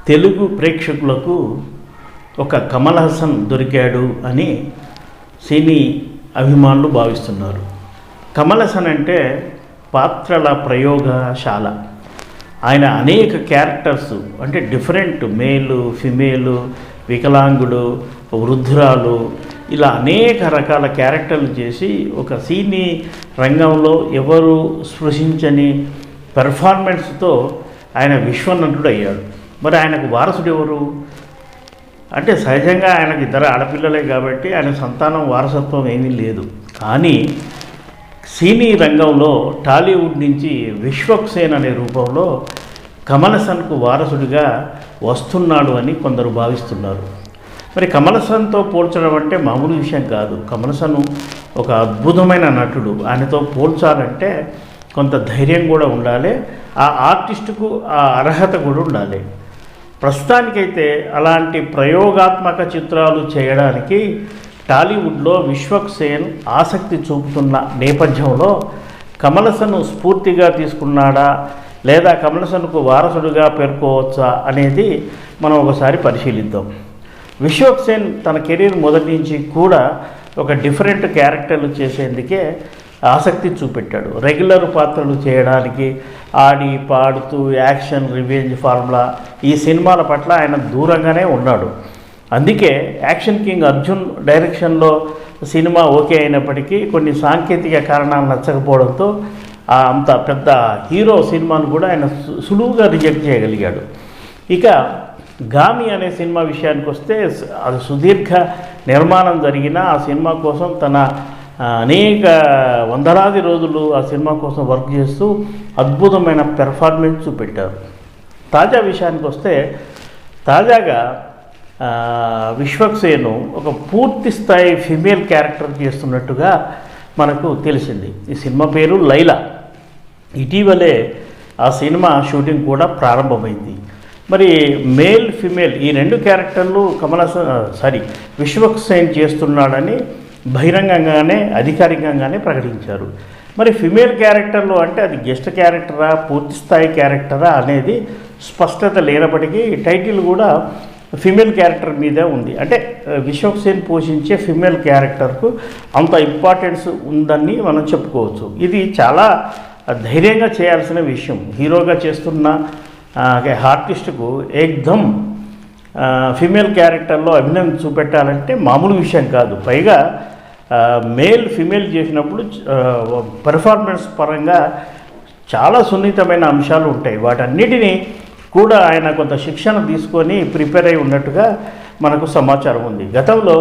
తెలుగు ప్రేక్షకులకు ఒక కమల్ హాసన్ దొరికాడు అని సినీ అభిమానులు భావిస్తున్నారు. కమల్ హాసన్ అంటే పాత్రల ప్రయోగశాల. ఆయన అనేక క్యారెక్టర్స్ అంటే డిఫరెంట్ మేలు, ఫిమేలు, వికలాంగుడు, వృద్ధురాలు ఇలా అనేక రకాల క్యారెక్టర్లు చేసి ఒక సినీ రంగంలో ఎవరు స్పృశించని పెర్ఫార్మెన్స్తో ఆయన విశ్వనటుడు అయ్యాడు. మరి ఆయనకు వారసుడు ఎవరు అంటే సహజంగా ఆయనకు ఇద్దరు ఆడపిల్లలే కాబట్టి ఆయన సంతానం వారసత్వం ఏమీ లేదు. కానీ సినీ రంగంలో టాలీవుడ్ నుంచి విశ్వక్సేన్ అనే రూపంలో కమల్ హాసన్కు వారసుడిగా వస్తున్నాడు అని కొందరు భావిస్తున్నారు. మరి కమల్ హాసన్తో పోల్చడం అంటే మామూలు విషయం కాదు. కమల్ హాసన్ ఒక అద్భుతమైన నటుడు. ఆయనతో పోల్చాలంటే కొంత ధైర్యం కూడా ఉండాలి, ఆ ఆర్టిస్టుకు ఆ అర్హత కూడా ఉండాలి. ప్రస్తుతానికైతే అలాంటి ప్రయోగాత్మక చిత్రాలు చేయడానికి టాలీవుడ్లో విశ్వక్సేన్ ఆసక్తి చూపుతున్న నేపథ్యంలో కమల్ హాసన్ స్ఫూర్తిగా తీసుకున్నాడా లేదా కమల్ హాసన్కు వారసుడిగా పేర్కోవచ్చా అనేది మనం ఒకసారి పరిశీలిద్దాం. విశ్వక్సేన్ తన కెరీర్ మొదటి నుంచి కూడా ఒక డిఫరెంట్ క్యారెక్టర్లు చేసేందుకే ఆసక్తి చూపెట్టాడు. రెగ్యులర్ పాత్రలు చేయడానికి ఆడి పాడుతూ యాక్షన్, రివెంజ్ ఫార్ములా ఈ సినిమాల పట్ల ఆయన దూరంగానే ఉన్నాడు. అందుకే యాక్షన్ కింగ్ అర్జున్ డైరెక్షన్లో సినిమా ఓకే అయినప్పటికీ కొన్ని సాంకేతిక కారణాలు నచ్చకపోవడంతో అంత పెద్ద హీరో సినిమాను కూడా ఆయన సులువుగా రిజెక్ట్ చేయగలిగాడు. ఇక గామి అనే సినిమా విషయానికి వస్తే అది సుదీర్ఘ నిర్మాణం జరిగిన ఆ సినిమా కోసం తన అనేక వందలాది రోజులు ఆ సినిమా కోసం వర్క్ చేస్తూ అద్భుతమైన పెర్ఫార్మెన్స్ చూపెట్టారు. తాజా విషయానికి వస్తే తాజాగా విశ్వక్సేను ఒక పూర్తి స్థాయి ఫిమేల్ క్యారెక్టర్ చేస్తున్నట్టుగా మనకు తెలిసింది. ఈ సినిమా పేరు లైలా. ఇటీవలే ఆ సినిమా షూటింగ్ కూడా ప్రారంభమైంది. మరి మేల్, ఫిమేల్ ఈ రెండు క్యారెక్టర్లు కమల్ హాసన్ విశ్వక్సేన్ చేస్తున్నాడని బహిరంగంగానే అధికారికంగానే ప్రకటించారు. మరి ఫిమేల్ క్యారెక్టర్లు అంటే అది గెస్ట్ క్యారెక్టరా, పూర్తి స్థాయి క్యారెక్టరా అనేది స్పష్టత లేనప్పటికీ టైటిల్ కూడా ఫిమేల్ క్యారెక్టర్ మీదే ఉంది. అంటే విశ్వక్సేన్ పోషించే ఫిమేల్ క్యారెక్టర్కు అంత ఇంపార్టెన్స్ ఉందని మనం చెప్పుకోవచ్చు. ఇది చాలా ధైర్యంగా చేయాల్సిన విషయం. హీరోగా చేస్తున్న ఆర్టిస్టుకు ఏకదమ్ ఫిమేల్ క్యారెక్టర్లో అభినయం చూపెట్టాలంటే మామూలు విషయం కాదు. పైగా మేల్, ఫిమేల్ చేసినప్పుడు పెర్ఫార్మెన్స్ పరంగా చాలా సున్నితమైన అంశాలు ఉంటాయి. వాటన్నిటినీ కూడా ఆయన కొంత శిక్షణ తీసుకొని ప్రిపేర్ అయి ఉన్నట్టుగా మనకు సమాచారం ఉంది. గతంలో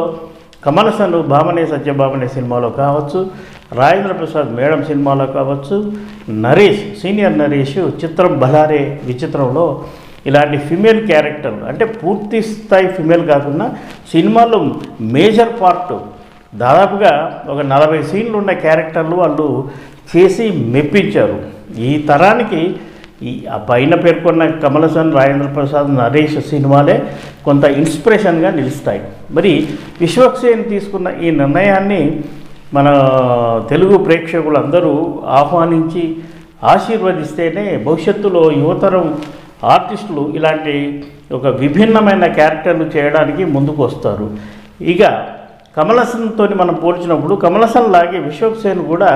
కమల్ హాసన్ భామనే సత్యభామనే సినిమాలో కావచ్చు, రాజేంద్ర ప్రసాద్ మేడం సినిమాలో కావచ్చు, నరేష్ సీనియర్ నరేష్ చిత్రం బలారే విచిత్రంలో ఇలాంటి ఫిమేల్ క్యారెక్టర్ అంటే పూర్తి స్థాయి ఫిమేల్ కాకుండా సినిమాలో మేజర్ పార్ట్ దాదాపుగా ఒక 40 సీన్లు ఉన్న క్యారెక్టర్లు వాళ్ళు చేసి మెప్పించారు. ఈ తరానికి ఈ పైన పేర్కొన్న కమల్ హాసన్, రాజేంద్ర ప్రసాద్, నరేష్ సినిమాలే కొంత ఇన్స్పిరేషన్గా నిలుస్తాయి. మరి విశ్వక్సేన్ తీసుకున్న ఈ నిర్ణయాన్ని మన తెలుగు ప్రేక్షకులందరూ ఆహ్వానించి ఆశీర్వదిస్తేనే భవిష్యత్తులో యువతరం ఆర్టిస్టులు ఇలాంటి ఒక విభిన్నమైన క్యారెక్టర్లు చేయడానికి ముందుకు వస్తారు. ఇక కమల్ హాసన్తో మనం పోల్చినప్పుడు కమల్ హాసన్ లాగే విశ్వక్సేన్ కూడా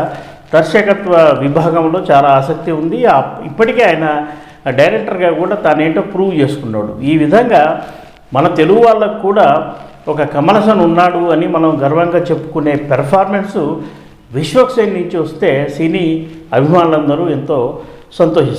దర్శకత్వ విభాగంలో చాలా ఆసక్తి ఉంది. ఇప్పటికే ఆయన డైరెక్టర్గా కూడా తానేంటో ప్రూవ్ చేసుకున్నాడు. ఈ విధంగా మన తెలుగు వాళ్ళకు కూడా ఒక కమల్ హాసన్ ఉన్నాడు అని మనం గర్వంగా చెప్పుకునే పెర్ఫార్మెన్సు విశ్వక్సేన్ నుంచి వస్తే సినీ అభిమానులందరూ ఎంతో సంతోషిస్తారు.